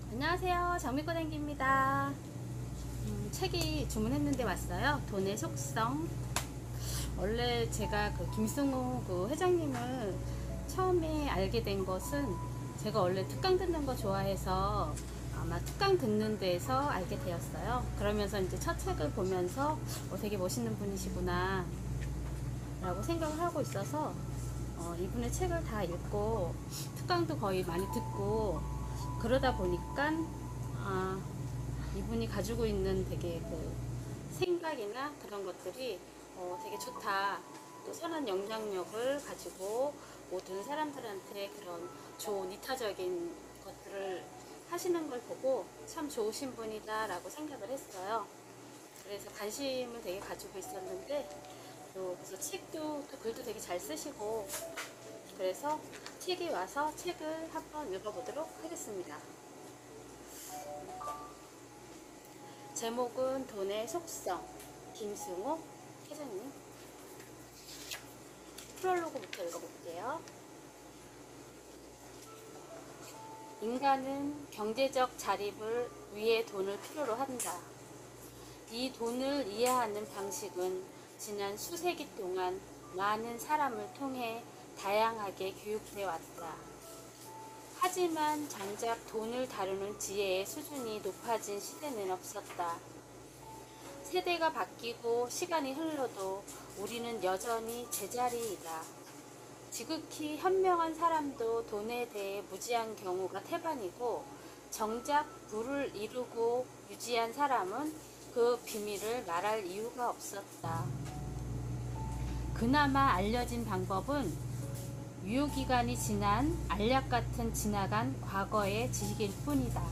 안녕하세요. 장미꽃행기입니다. 책이 주문했는데 왔어요. 돈의 속성. 원래 제가 그 김승우 그 회장님을 처음에 알게 된 것은 제가 원래 특강 듣는 거 좋아해서 아마 특강 듣는 데서 알게 되었어요. 그러면서 이제 첫 책을 보면서 되게 멋있는 분이시구나 라고 생각을 하고 있어서 이분의 책을 다 읽고 특강도 거의 많이 듣고 그러다 보니까 이분이 가지고 있는 되게 그 생각이나 그런 것들이 되게 좋다. 또 선한 영향력을 가지고 모든 사람들한테 그런 좋은 이타적인 것들을 하시는 걸 보고 참 좋으신 분이다 라고 생각을 했어요. 그래서 관심을 되게 가지고 있었는데 또 그래서 책도 또 글도 되게 잘 쓰시고 그래서 책이 와서 책을 한번 읽어보도록 하겠습니다. 제목은 돈의 속성, 김승우 회장님. 프롤로그부터 읽어볼게요. 인간은 경제적 자립을 위해 돈을 필요로 한다. 이 돈을 이해하는 방식은 지난 수세기 동안 많은 사람을 통해 다양하게 교육돼 왔다. 하지만 정작 돈을 다루는 지혜의 수준이 높아진 시대는 없었다. 세대가 바뀌고 시간이 흘러도 우리는 여전히 제자리이다. 지극히 현명한 사람도 돈에 대해 무지한 경우가 태반이고 정작 부를 이루고 유지한 사람은 그 비밀을 말할 이유가 없었다. 그나마 알려진 방법은 유효기간이 지난 알약 같은 지나간 과거의 지식일 뿐이다.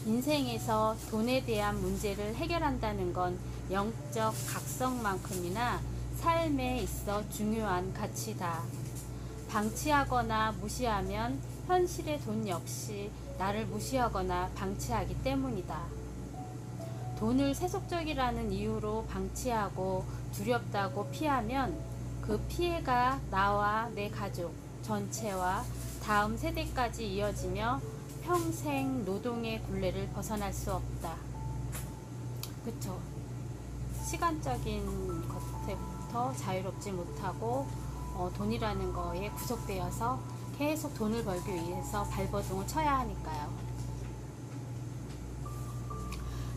인생에서 돈에 대한 문제를 해결한다는 건 영적 각성만큼이나 삶에 있어 중요한 가치다. 방치하거나 무시하면 현실의 돈 역시 나를 무시하거나 방치하기 때문이다. 돈을 세속적이라는 이유로 방치하고 두렵다고 피하면 그 피해가 나와 내 가족 전체와 다음 세대까지 이어지며 평생 노동의 굴레를 벗어날 수 없다. 그쵸? 시간적인 것부터 자유롭지 못하고 돈이라는 거에 구속되어서 계속 돈을 벌기 위해서 발버둥을 쳐야 하니까요.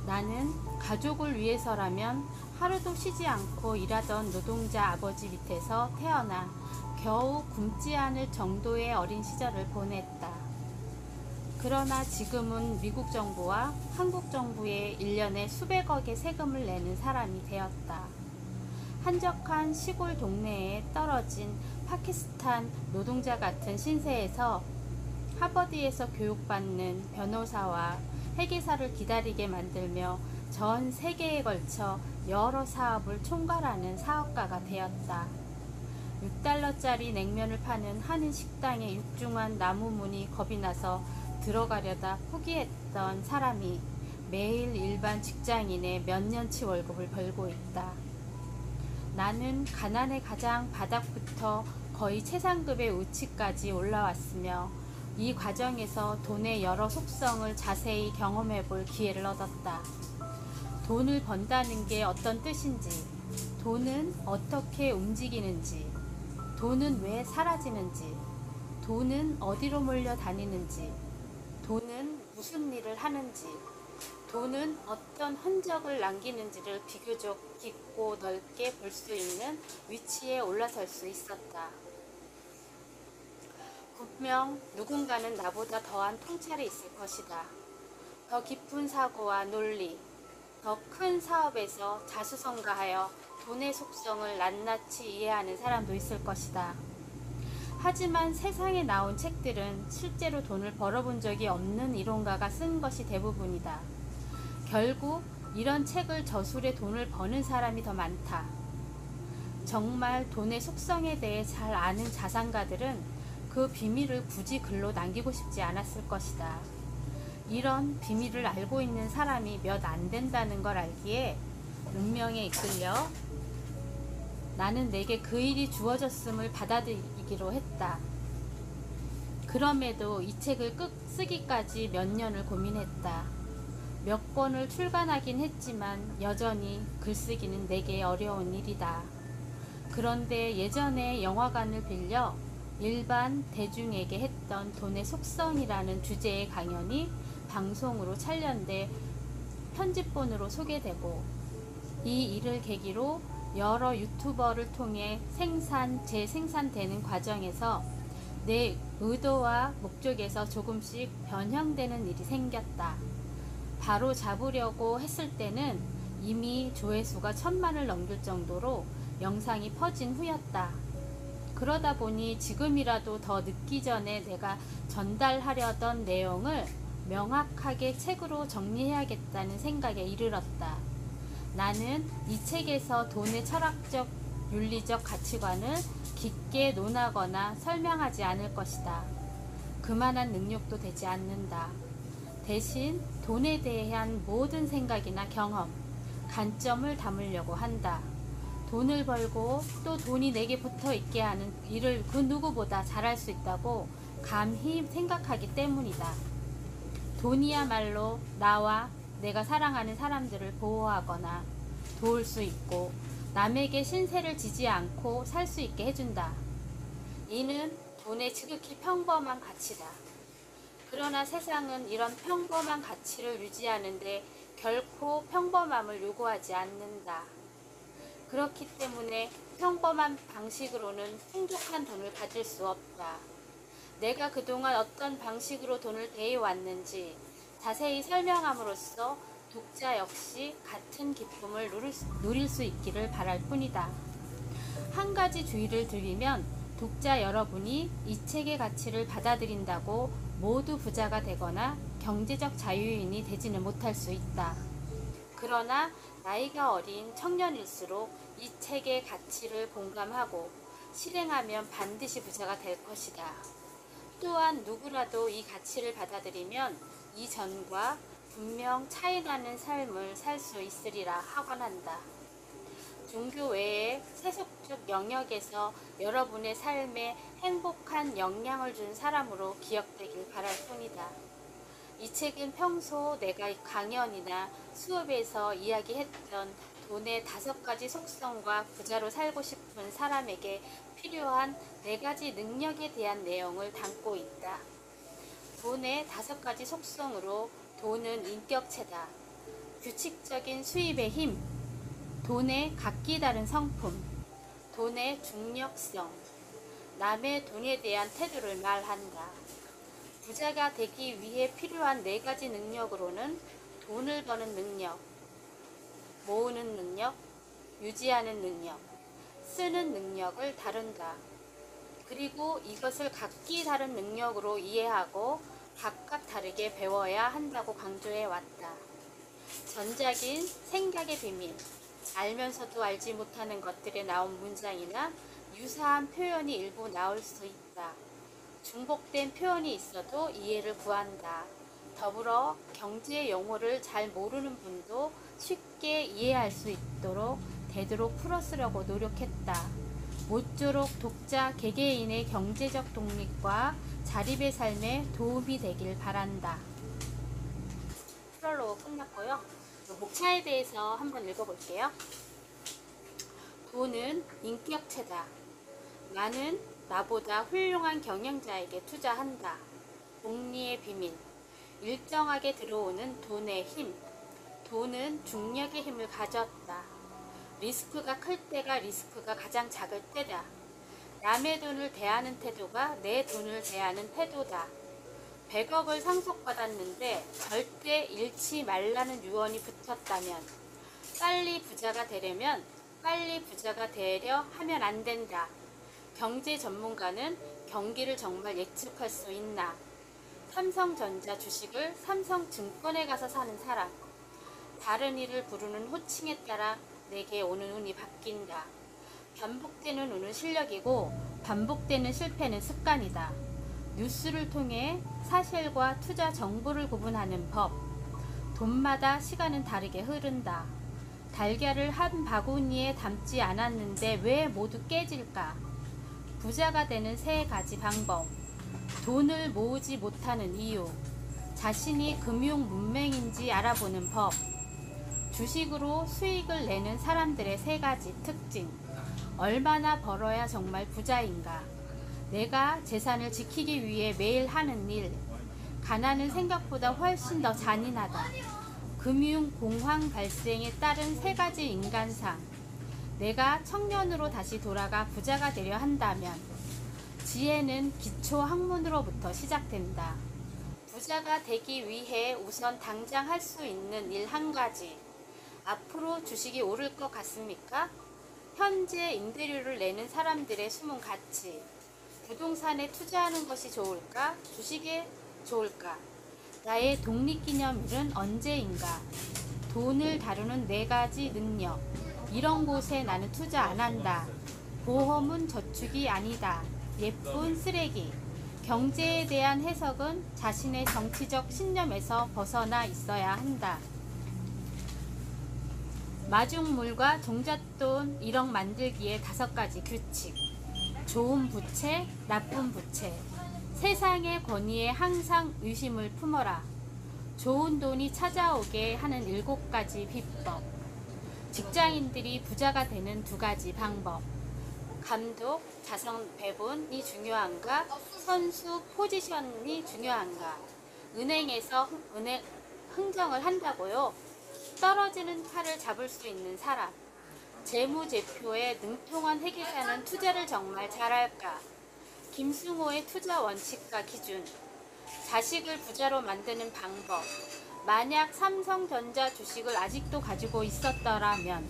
나는 가족을 위해서라면 하루도 쉬지 않고 일하던 노동자 아버지 밑에서 태어나 겨우 굶지 않을 정도의 어린 시절을 보냈다. 그러나 지금은 미국 정부와 한국 정부에 1년에 수백억의 세금을 내는 사람이 되었다. 한적한 시골 동네에 떨어진 파키스탄 노동자 같은 신세에서 하버드에서 교육받는 변호사와 회계사를 기다리게 만들며 전 세계에 걸쳐 여러 사업을 총괄하는 사업가가 되었다. 6달러짜리 냉면을 파는 한인 식당의 육중한 나무 문이 겁이 나서 들어가려다 포기했던 사람이 매일 일반 직장인의 몇 년치 월급을 벌고 있다. 나는 가난의 가장 바닥부터 거의 최상급의 우치까지 올라왔으며 이 과정에서 돈의 여러 속성을 자세히 경험해 볼 기회를 얻었다. 돈을 번다는 게 어떤 뜻인지, 돈은 어떻게 움직이는지, 돈은 왜 사라지는지, 돈은 어디로 몰려 다니는지, 돈은 무슨 일을 하는지, 돈은 어떤 흔적을 남기는지를 비교적 깊고 넓게 볼 수 있는 위치에 올라설 수 있었다. 분명 누군가는 나보다 더한 통찰이 있을 것이다. 더 깊은 사고와 논리, 더 큰 사업에서 자수성가하여 돈의 속성을 낱낱이 이해하는 사람도 있을 것이다. 하지만 세상에 나온 책들은 실제로 돈을 벌어본 적이 없는 이론가가 쓴 것이 대부분이다. 결국 이런 책을 저술해 돈을 버는 사람이 더 많다. 정말 돈의 속성에 대해 잘 아는 자산가들은 그 비밀을 굳이 글로 남기고 싶지 않았을 것이다. 이런 비밀을 알고 있는 사람이 몇 안 된다는 걸 알기에 운명에 이끌려 나는 내게 그 일이 주어졌음을 받아들이기로 했다. 그럼에도 이 책을 쓰기까지 몇 년을 고민했다. 몇 권을 출간하긴 했지만 여전히 글쓰기는 내게 어려운 일이다. 그런데 예전에 영화관을 빌려 일반 대중에게 했던 돈의 속성이라는 주제의 강연이 방송으로 촬영돼 편집본으로 소개되고, 이 일을 계기로 여러 유튜버를 통해 재생산되는 과정에서 내 의도와 목적에서 조금씩 변형되는 일이 생겼다. 바로 잡으려고 했을 때는 이미 조회수가 1000만을 넘길 정도로 영상이 퍼진 후였다. 그러다 보니 지금이라도 더 늦기 전에 내가 전달하려던 내용을 명확하게 책으로 정리해야겠다는 생각에 이르렀다. 나는 이 책에서 돈의 철학적, 윤리적 가치관을 깊게 논하거나 설명하지 않을 것이다. 그만한 능력도 되지 않는다. 대신 돈에 대한 모든 생각이나 경험, 관점을 담으려고 한다. 돈을 벌고 또 돈이 내게 붙어 있게 하는 일을 그 누구보다 잘할 수 있다고 감히 생각하기 때문이다. 돈이야말로 나와 내가 사랑하는 사람들을 보호하거나 도울 수 있고 남에게 신세를 지지 않고 살 수 있게 해준다. 이는 돈의 지극히 평범한 가치다. 그러나 세상은 이런 평범한 가치를 유지하는데 결코 평범함을 요구하지 않는다. 그렇기 때문에 평범한 방식으로는 풍족한 돈을 가질 수 없다. 내가 그동안 어떤 방식으로 돈을 대해왔는지 자세히 설명함으로써 독자 역시 같은 기쁨을 누릴 수 있기를 바랄 뿐이다. 한 가지 주의를 드리면, 독자 여러분이 이 책의 가치를 받아들인다고 모두 부자가 되거나 경제적 자유인이 되지는 못할 수 있다. 그러나 나이가 어린 청년일수록 이 책의 가치를 공감하고 실행하면 반드시 부자가 될 것이다. 또한 누구라도 이 가치를 받아들이면 이전과 분명 차이나는 삶을 살 수 있으리라 하곤 한다. 종교 외의 세속적 영역에서 여러분의 삶에 행복한 영향을 준 사람으로 기억되길 바랄 뿐이다. 이 책은 평소 내가 강연이나 수업에서 이야기했던 돈의 5가지 속성과 부자로 살고 싶은 사람에게 필요한 4가지 능력에 대한 내용을 담고 있다. 돈의 5가지 속성으로 돈은 인격체다. 규칙적인 수입의 힘, 돈의 각기 다른 성품, 돈의 중력성, 남의 돈에 대한 태도를 말한다. 부자가 되기 위해 필요한 4가지 능력으로는 돈을 버는 능력, 모으는 능력, 유지하는 능력, 쓰는 능력을 다룬다. 그리고 이것을 각기 다른 능력으로 이해하고 각각 다르게 배워야 한다고 강조해 왔다. 전작인 생각의 비밀, 알면서도 알지 못하는 것들에 나온 문장이나 유사한 표현이 일부 나올 수 있다. 중복된 표현이 있어도 이해를 구한다. 더불어 경제 용어를 잘 모르는 분도 쉽게 이해할 수 있도록 되도록 풀어쓰려고 노력했다. 모쪼록 독자 개개인의 경제적 독립과 자립의 삶에 도움이 되길 바란다. 프롤로그 끝났고요. 목차에 대해서 한번 읽어볼게요. 돈은 인격체다. 나는 나보다 훌륭한 경영자에게 투자한다. 복리의 비밀. 일정하게 들어오는 돈의 힘. 돈은 중력의 힘을 가졌다. 리스크가 클 때가 리스크가 가장 작을 때다. 남의 돈을 대하는 태도가 내 돈을 대하는 태도다. 100억을 상속받았는데 절대 잃지 말라는 유언이 붙었다면, 빨리 부자가 되려면 빨리 부자가 되려 하면 안 된다. 경제 전문가는 경기를 정말 예측할 수 있나? 삼성전자 주식을 삼성증권에 가서 사는 사람. 다른 이를 부르는 호칭에 따라 내게 오는 운이 바뀐다. 반복되는 운은 실력이고 반복되는 실패는 습관이다. 뉴스를 통해 사실과 투자 정보를 구분하는 법. 돈마다 시간은 다르게 흐른다. 달걀을 한 바구니에 담지 않았는데 왜 모두 깨질까? 부자가 되는 3가지 방법. 돈을 모으지 못하는 이유, 자신이 금융 문맹인지 알아보는 법, 주식으로 수익을 내는 사람들의 세 가지 특징, 얼마나 벌어야 정말 부자인가, 내가 재산을 지키기 위해 매일 하는 일, 가난은 생각보다 훨씬 더 잔인하다, 금융 공황 발생에 따른 세 가지 인간상, 내가 청년으로 다시 돌아가 부자가 되려 한다면, 지혜는 기초 학문으로부터 시작된다. 부자가 되기 위해 우선 당장 할 수 있는 일 한 가지. 앞으로 주식이 오를 것 같습니까? 현재 임대료를 내는 사람들의 숨은 가치. 부동산에 투자하는 것이 좋을까? 주식에 좋을까? 나의 독립기념일은 언제인가? 돈을 다루는 4가지 능력. 이런 곳에 나는 투자 안 한다. 보험은 저축이 아니다. 예쁜 쓰레기. 경제에 대한 해석은 자신의 정치적 신념에서 벗어나 있어야 한다. 마중물과 종잣돈 1억 만들기의 5가지 규칙. 좋은 부채, 나쁜 부채. 세상의 권위에 항상 의심을 품어라. 좋은 돈이 찾아오게 하는 7가지 비법. 직장인들이 부자가 되는 2가지 방법. 감독, 자선 배분이 중요한가? 선수 포지션이 중요한가? 은행에서 흥정을 한다고요? 떨어지는 칼을 잡을 수 있는 사람. 재무제표에 능통한 회계사는 투자를 정말 잘할까? 김승호의 투자 원칙과 기준. 자식을 부자로 만드는 방법. 만약 삼성전자 주식을 아직도 가지고 있었더라면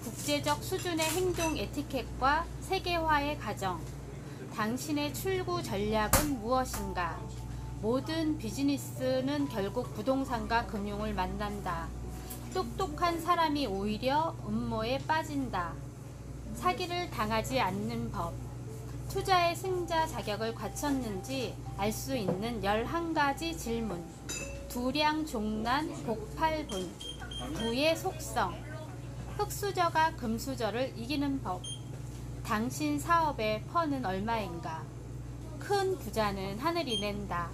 국제적 수준의 행동 에티켓과 세계화의 과정. 당신의 출구 전략은 무엇인가? 모든 비즈니스는 결국 부동산과 금융을 만난다. 똑똑한 사람이 오히려 음모에 빠진다. 사기를 당하지 않는 법. 투자의 승자 자격을 갖췄는지 알 수 있는 11가지 질문. 두량 종난 복팔분. 부의 속성. 흑수저가 금수저를 이기는 법. 당신 사업의 펀은 얼마인가? 큰 부자는 하늘이 낸다.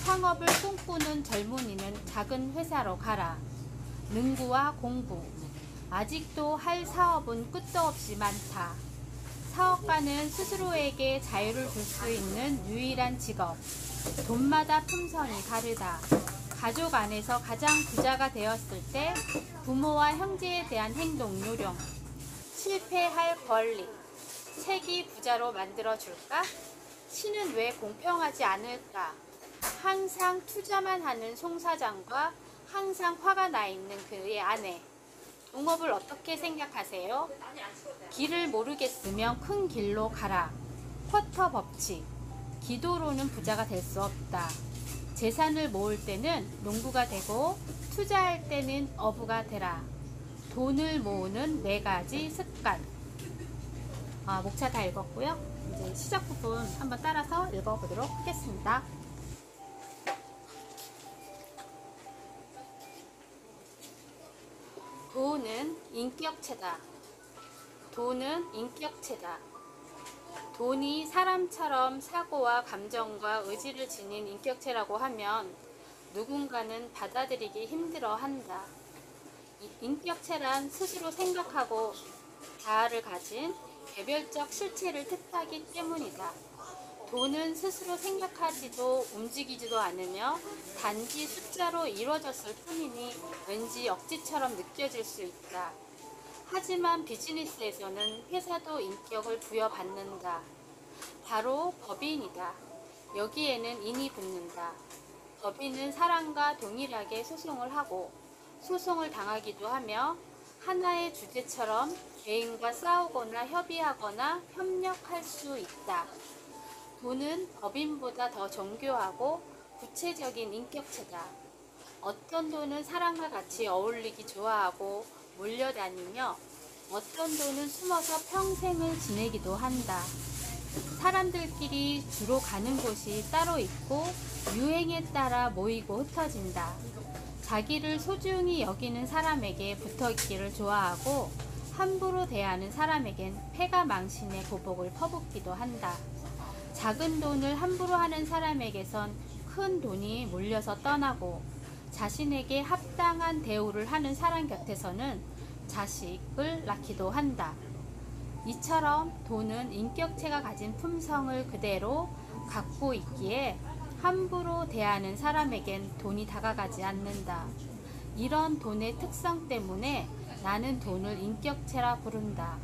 창업을 꿈꾸는 젊은이는 작은 회사로 가라. 능구와 공부. 아직도 할 사업은 끝도 없이 많다. 사업가는 스스로에게 자유를 줄 수 있는 유일한 직업. 돈마다 품성이 다르다. 가족 안에서 가장 부자가 되었을 때 부모와 형제에 대한 행동 요령. 실패할 권리. 책이 부자로 만들어줄까? 신은 왜 공평하지 않을까? 항상 투자만 하는 송 사장과 항상 화가 나 있는 그의 아내. 동업을 어떻게 생각하세요? 길을 모르겠으면 큰 길로 가라. 쿼터 법칙. 기도로는 부자가 될 수 없다. 재산을 모을 때는 농부가 되고 투자할 때는 어부가 되라. 돈을 모으는 4가지 습관. 목차 다 읽었고요. 이제 시작 부분 한번 따라서 읽어보도록 하겠습니다. 돈은 인격체다. 돈은 인격체다. 돈이 사람처럼 사고와 감정과 의지를 지닌 인격체라고 하면 누군가는 받아들이기 힘들어한다. 인격체란 스스로 생각하고 자아를 가진 개별적 실체를 뜻하기 때문이다. 돈은 스스로 생각하지도 움직이지도 않으며 단지 숫자로 이루어졌을 뿐이니 왠지 억지처럼 느껴질 수 있다. 하지만 비즈니스에서는 회사도 인격을 부여받는다. 바로 법인이다. 여기에는 인이 붙는다. 법인은 사람과 동일하게 소송을 하고 소송을 당하기도 하며 하나의 주제처럼 개인과 싸우거나 협의하거나 협력할 수 있다. 돈은 법인보다 더 정교하고 구체적인 인격체다. 어떤 돈은 사람과 같이 어울리기 좋아하고 몰려다니며 어떤 돈은 숨어서 평생을 지내기도 한다. 사람들끼리 주로 가는 곳이 따로 있고 유행에 따라 모이고 흩어진다. 자기를 소중히 여기는 사람에게 붙어있기를 좋아하고 함부로 대하는 사람에겐 패가 망신의 보복을 퍼붓기도 한다. 작은 돈을 함부로 하는 사람에게선 큰 돈이 몰려서 떠나고, 자신에게 합당한 대우를 하는 사람 곁에서는 자식을 낳기도 한다. 이처럼 돈은 인격체가 가진 품성을 그대로 갖고 있기에 함부로 대하는 사람에겐 돈이 다가가지 않는다. 이런 돈의 특성 때문에 나는 돈을 인격체라 부른다.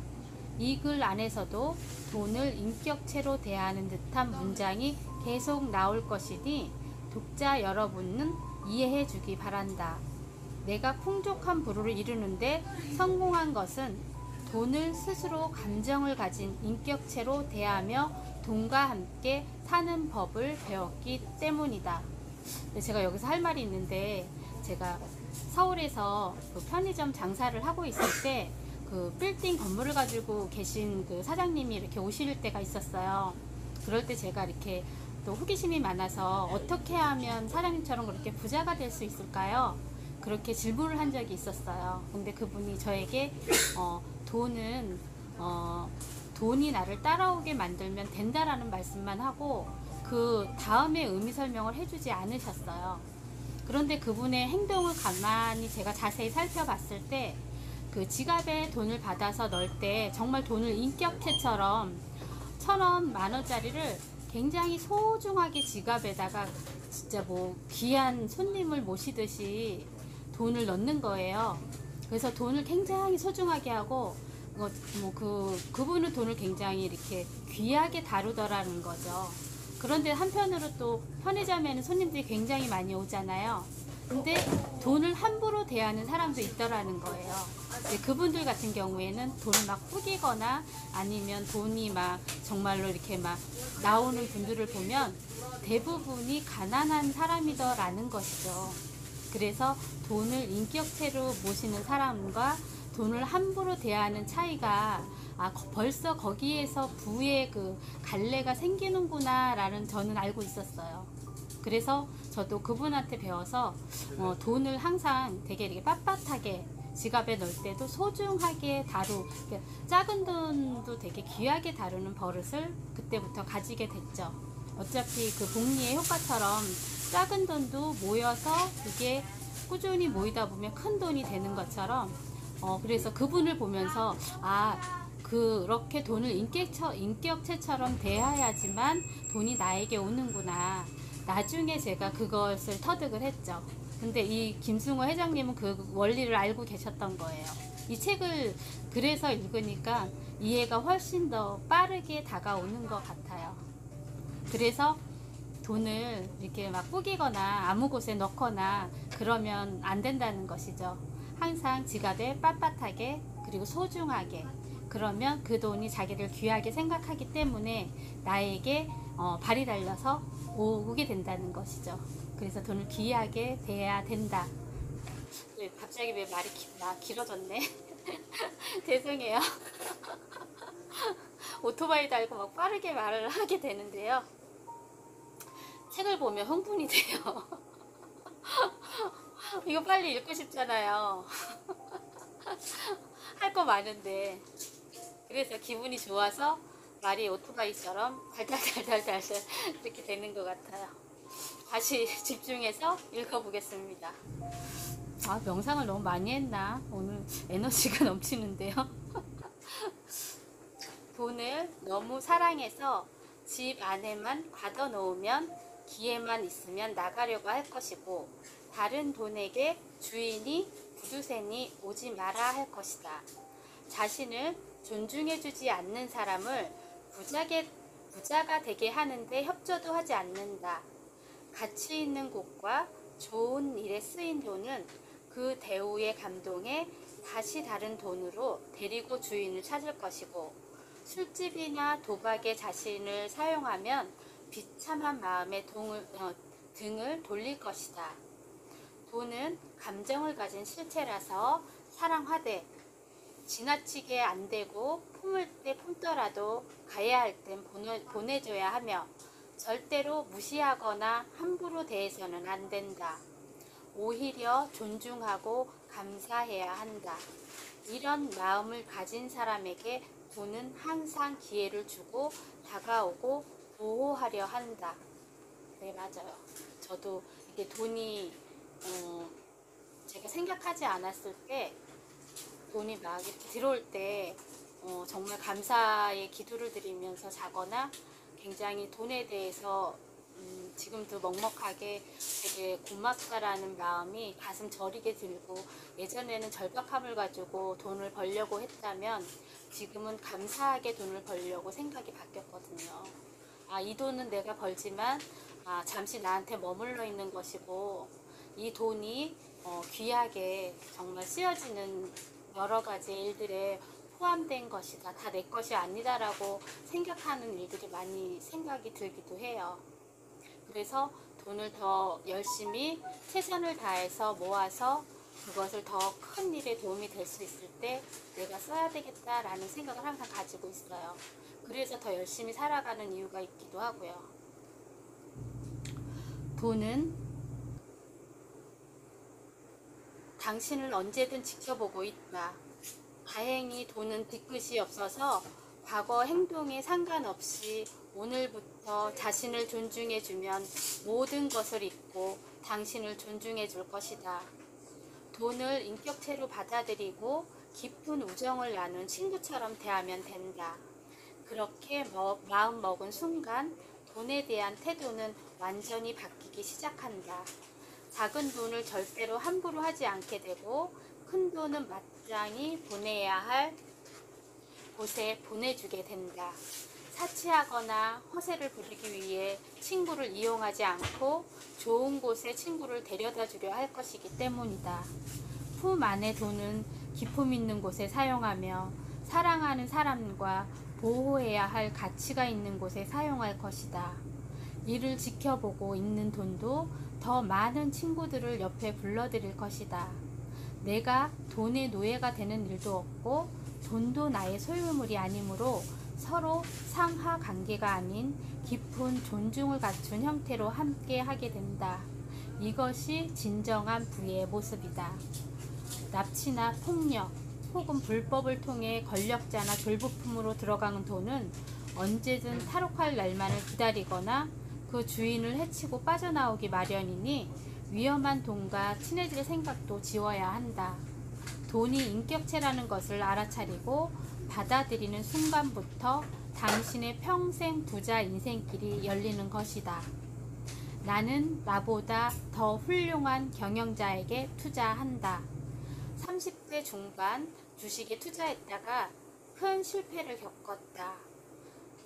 이 글 안에서도 돈을 인격체로 대하는 듯한 문장이 계속 나올 것이니 독자 여러분은 이해해 주기 바란다. 내가 풍족한 부를 이루는데 성공한 것은 돈을 스스로 감정을 가진 인격체로 대하며 돈과 함께 사는 법을 배웠기 때문이다. 제가 여기서 할 말이 있는데, 제가 서울에서 그 편의점 장사를 하고 있을 때 그 빌딩 건물을 가지고 계신 그 사장님이 이렇게 오실 때가 있었어요. 그럴 때 제가 이렇게 또 호기심이 많아서 어떻게 하면 사장님처럼 그렇게 부자가 될 수 있을까요? 그렇게 질문을 한 적이 있었어요. 근데 그분이 저에게 돈은 돈이 나를 따라오게 만들면 된다라는 말씀만 하고 그 다음에 의미 설명을 해주지 않으셨어요. 그런데 그분의 행동을 가만히 제가 자세히 살펴봤을 때 그 지갑에 돈을 받아서 넣을 때 정말 돈을 인격체처럼 1,000원, 만원짜리를 굉장히 소중하게 지갑에다가 진짜 뭐 귀한 손님을 모시듯이 돈을 넣는 거예요. 그래서 돈을 굉장히 소중하게 하고 그분은 돈을 굉장히 이렇게 귀하게 다루더라는 거죠. 그런데 한편으로 또 편의점에는 손님들이 굉장히 많이 오잖아요. 근데 돈을 함부로 대하는 사람도 있더라는 거예요. 그분들 같은 경우에는 돈을 막 뿌기거나 아니면 돈이 막 정말로 이렇게 막 나오는 분들을 보면 대부분이 가난한 사람이더라는 것이죠. 그래서 돈을 인격체로 모시는 사람과 돈을 함부로 대하는 차이가 벌써 거기에서 부의 그 갈래가 생기는구나 라는 저는 알고 있었어요. 그래서 저도 그분한테 배워서 돈을 항상 되게 이렇게 빳빳하게 지갑에 넣을 때도 소중하게 작은 돈도 되게 귀하게 다루는 버릇을 그때부터 가지게 됐죠. 어차피 그 복리의 효과처럼 작은 돈도 모여서 그게 꾸준히 모이다 보면 큰 돈이 되는 것처럼 그래서 그분을 보면서 그렇게 돈을 인격체처럼 대해야지만 돈이 나에게 오는구나. 나중에 제가 그것을 터득을 했죠. 근데 이 김승호 회장님은 그 원리를 알고 계셨던 거예요. 이 책을 그래서 읽으니까 이해가 훨씬 더 빠르게 다가오는 것 같아요. 그래서 돈을 이렇게 막 뿌기거나 아무 곳에 넣거나 그러면 안 된다는 것이죠. 항상 지갑에 빳빳하게 그리고 소중하게, 그러면 그 돈이 자기를 귀하게 생각하기 때문에 나에게 발이 달려서 오게 된다는 것이죠. 그래서 돈을 귀하게 대해야 된다. 갑자기 왜 말이 길어졌네. 죄송해요. 오토바이 달고 막 빠르게 말을 하게 되는데요. 책을 보면 흥분이 돼요. 이거 빨리 읽고 싶잖아요. 할 거 많은데. 그래서 기분이 좋아서 말이 오토바이처럼 달달달달달 이렇게 되는 것 같아요. 다시 집중해서 읽어보겠습니다. 명상을 너무 많이 했나? 오늘 에너지가 넘치는데요. 돈을 너무 사랑해서 집 안에만 가둬놓으면 기회만 있으면 나가려고 할 것이고, 다른 돈에게 주인이 구두쇠니 오지 마라 할 것이다. 자신을 존중해주지 않는 사람을 부자가 되게 하는데 협조도 하지 않는다. 가치 있는 곳과 좋은 일에 쓰인 돈은 그 대우에 감동해 다시 다른 돈으로 데리고 주인을 찾을 것이고, 술집이나 도박에 자신을 사용하면 비참한 마음에 등을 돌릴 것이다. 돈은 감정을 가진 실체라서 사랑하되 지나치게 안 되고 품을 때 품더라도 가야 할 땐 보내줘야 하며 절대로 무시하거나 함부로 대해서는 안 된다. 오히려 존중하고 감사해야 한다. 이런 마음을 가진 사람에게 돈은 항상 기회를 주고 다가오고 보호하려 한다. 네, 맞아요. 저도 이게 돈이 제가 생각하지 않았을 때 돈이 막 이렇게 들어올 때 정말 감사의 기도를 드리면서 자거나 굉장히 돈에 대해서 지금도 먹먹하게 되게 고맙다라는 마음이 가슴 저리게 들고, 예전에는 절박함을 가지고 돈을 벌려고 했다면 지금은 감사하게 돈을 벌려고 생각이 바뀌었거든요. 이 돈은 내가 벌지만 잠시 나한테 머물러 있는 것이고, 이 돈이 귀하게 정말 쓰여지는 여러 가지 일들에 포함된 것이다. 다 내 것이 아니다라고 생각하는 일들이 많이 생각이 들기도 해요. 그래서 돈을 더 열심히 최선을 다해서 모아서 그것을 더 큰 일에 도움이 될 수 있을 때 내가 써야 되겠다라는 생각을 항상 가지고 있어요. 그래서 더 열심히 살아가는 이유가 있기도 하고요. 돈은 당신을 언제든 지켜보고 있다. 다행히 돈은 뒤끝이 없어서 과거 행동에 상관없이 오늘부터 자신을 존중해주면 모든 것을 잊고 당신을 존중해줄 것이다. 돈을 인격체로 받아들이고 깊은 우정을 나눈 친구처럼 대하면 된다. 그렇게 마음 먹은 순간 돈에 대한 태도는 완전히 바뀌기 시작한다. 작은 돈을 절대로 함부로 하지 않게 되고 큰 돈은 마땅히 보내야 할 곳에 보내주게 된다. 사치하거나 허세를 부리기 위해 친구를 이용하지 않고 좋은 곳에 친구를 데려다 주려 할 것이기 때문이다. 품 안의 돈은 기품 있는 곳에 사용하며 사랑하는 사람과 보호해야 할 가치가 있는 곳에 사용할 것이다. 이를 지켜보고 있는 돈도 더 많은 친구들을 옆에 불러들일 것이다. 내가 돈의 노예가 되는 일도 없고 돈도 나의 소유물이 아니므로 서로 상하 관계가 아닌 깊은 존중을 갖춘 형태로 함께 하게 된다. 이것이 진정한 부의 모습이다. 납치나 폭력 혹은 불법을 통해 권력자나 졸부품으로 들어가는 돈은 언제든 탈옥할 날만을 기다리거나 그 주인을 해치고 빠져나오기 마련이니 위험한 돈과 친해질 생각도 지워야 한다. 돈이 인격체라는 것을 알아차리고 받아들이는 순간부터 당신의 평생 부자 인생길이 열리는 것이다. 나는 나보다 더 훌륭한 경영자에게 투자한다. 30대 중반 주식에 투자했다가 큰 실패를 겪었다.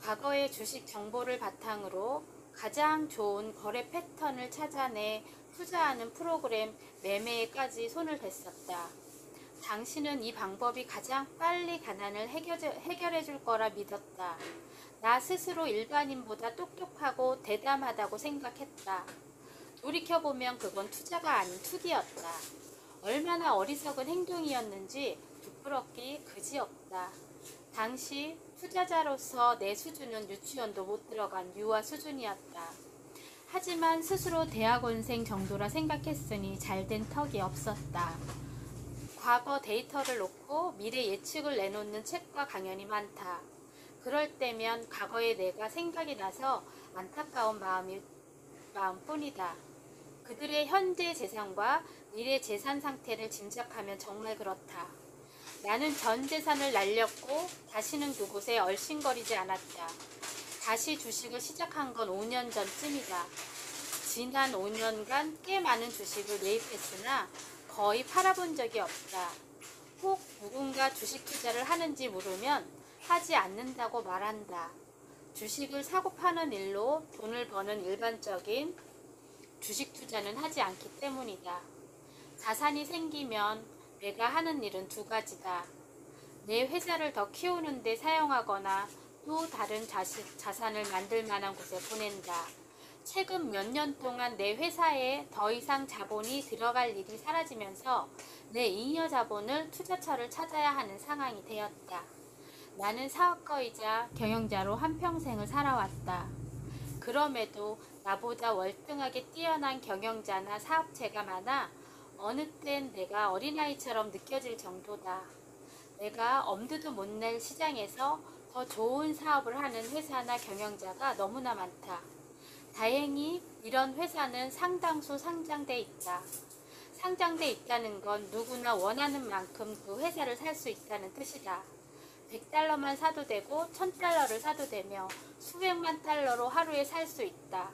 과거의 주식 정보를 바탕으로 가장 좋은 거래 패턴을 찾아내 투자하는 프로그램 매매에까지 손을 댔었다. 당신은 이 방법이 가장 빨리 가난을 해결해 줄 거라 믿었다. 나 스스로 일반인보다 똑똑하고 대담하다고 생각했다. 돌이켜보면 그건 투자가 아닌 투기였다. 얼마나 어리석은 행동이었는지 부끄럽기 그지없다. 당시 투자자로서 내 수준은 유치원도 못 들어간 유아 수준이었다. 하지만 스스로 대학원생 정도라 생각했으니 잘된 턱이 없었다. 과거 데이터를 놓고 미래 예측을 내놓는 책과 강연이 많다. 그럴 때면 과거의 내가 생각이 나서 안타까운 마음뿐이다. 그들의 현재 재산과 미래 재산 상태를 짐작하면 정말 그렇다. 나는 전 재산을 날렸고 다시는 그곳에 얼씬거리지 않았다. 다시 주식을 시작한 건 5년 전쯤이다. 지난 5년간 꽤 많은 주식을 매입했으나 거의 팔아본 적이 없다. 혹 누군가 주식 투자를 하는지 물으면 하지 않는다고 말한다. 주식을 사고 파는 일로 돈을 버는 일반적인 주식 투자는 하지 않기 때문이다. 자산이 생기면 내가 하는 일은 두 가지다. 내 회사를 더 키우는 데 사용하거나 또 다른 자산을 만들 만한 곳에 보낸다. 최근 몇 년 동안 내 회사에 더 이상 자본이 들어갈 일이 사라지면서 내 잉여 자본을 투자처를 찾아야 하는 상황이 되었다. 나는 사업가이자 경영자로 한평생을 살아왔다. 그럼에도 나보다 월등하게 뛰어난 경영자나 사업체가 많아 어느 땐 내가 어린아이처럼 느껴질 정도다. 내가 엄두도 못 낼 시장에서 더 좋은 사업을 하는 회사나 경영자가 너무나 많다. 다행히 이런 회사는 상당수 상장돼 있다. 상장돼 있다는 건 누구나 원하는 만큼 그 회사를 살 수 있다는 뜻이다. 100달러만 사도 되고 1000달러를 사도 되며 수백만 달러로 하루에 살 수 있다.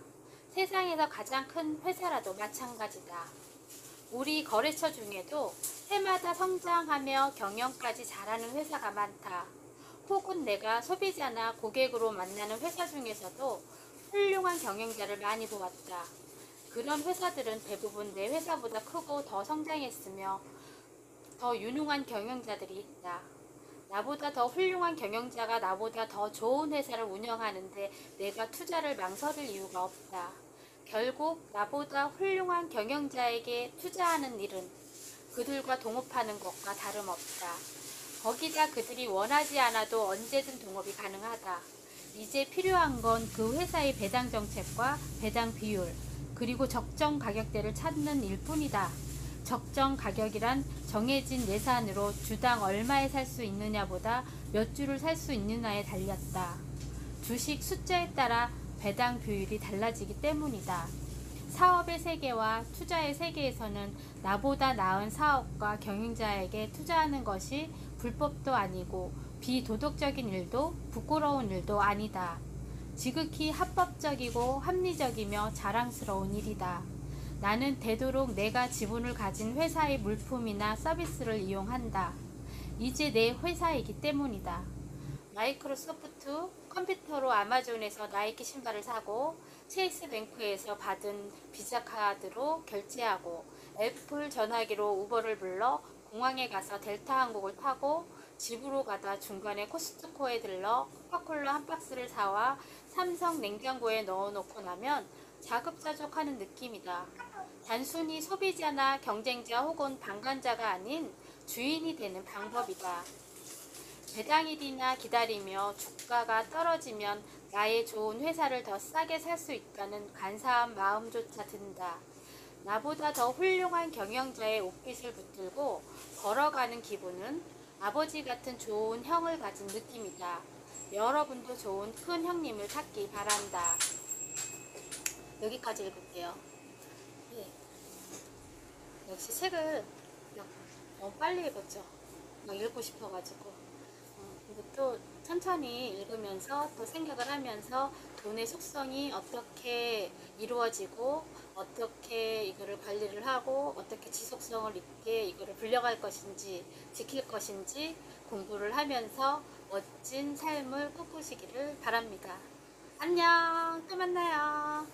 세상에서 가장 큰 회사라도 마찬가지다. 우리 거래처 중에도 해마다 성장하며 경영까지 잘하는 회사가 많다. 혹은 내가 소비자나 고객으로 만나는 회사 중에서도 훌륭한 경영자를 많이 보았다. 그런 회사들은 대부분 내 회사보다 크고 더 성장했으며 더 유능한 경영자들이 있다. 나보다 더 훌륭한 경영자가 나보다 더 좋은 회사를 운영하는데 내가 투자를 망설일 이유가 없다. 결국 나보다 훌륭한 경영자에게 투자하는 일은 그들과 동업하는 것과 다름없다. 거기다 그들이 원하지 않아도 언제든 동업이 가능하다. 이제 필요한 건 그 회사의 배당 정책과 배당 비율, 그리고 적정 가격대를 찾는 일뿐이다. 적정 가격이란 정해진 예산으로 주당 얼마에 살 수 있느냐보다 몇 주를 살 수 있느냐에 달렸다. 주식 숫자에 따라 배당 비율이 달라지기 때문이다. 사업의 세계와 투자의 세계에서는 나보다 나은 사업가 경영자에게 투자하는 것이 불법도 아니고 비도덕적인 일도 부끄러운 일도 아니다. 지극히 합법적이고 합리적이며 자랑스러운 일이다. 나는 되도록 내가 지분을 가진 회사의 물품이나 서비스를 이용한다. 이제 내 회사이기 때문이다. 마이크로소프트 컴퓨터로 아마존에서 나이키 신발을 사고 체이스뱅크에서 받은 비자 카드로 결제하고 애플 전화기로 우버를 불러 공항에 가서 델타 항공을 타고 집으로 가다 중간에 코스트코에 들러 코카콜라 한 박스를 사와 삼성 냉장고에 넣어놓고 나면 자급자족하는 느낌이다. 단순히 소비자나 경쟁자 혹은 방관자가 아닌 주인이 되는 방법이다. 배당일이나 기다리며 주가가 떨어지면 나의 좋은 회사를 더 싸게 살 수 있다는 간사한 마음조차 든다. 나보다 더 훌륭한 경영자의 옷깃을 붙들고 걸어가는 기분은 아버지 같은 좋은 형을 가진 느낌이다. 여러분도 좋은 큰 형님을 찾기 바란다. 여기까지 읽을게요. 예. 역시 책을 너무 빨리 읽었죠. 막 읽고 싶어가지고. 근데 또 천천히 읽으면서 또 생각을 하면서 돈의 속성이 어떻게 이루어지고 어떻게 이거를 관리를 하고 어떻게 지속성을 있게 이거를 불려갈 것인지 지킬 것인지 공부를 하면서 멋진 삶을 꿈꾸시기를 바랍니다. 안녕, 또 만나요.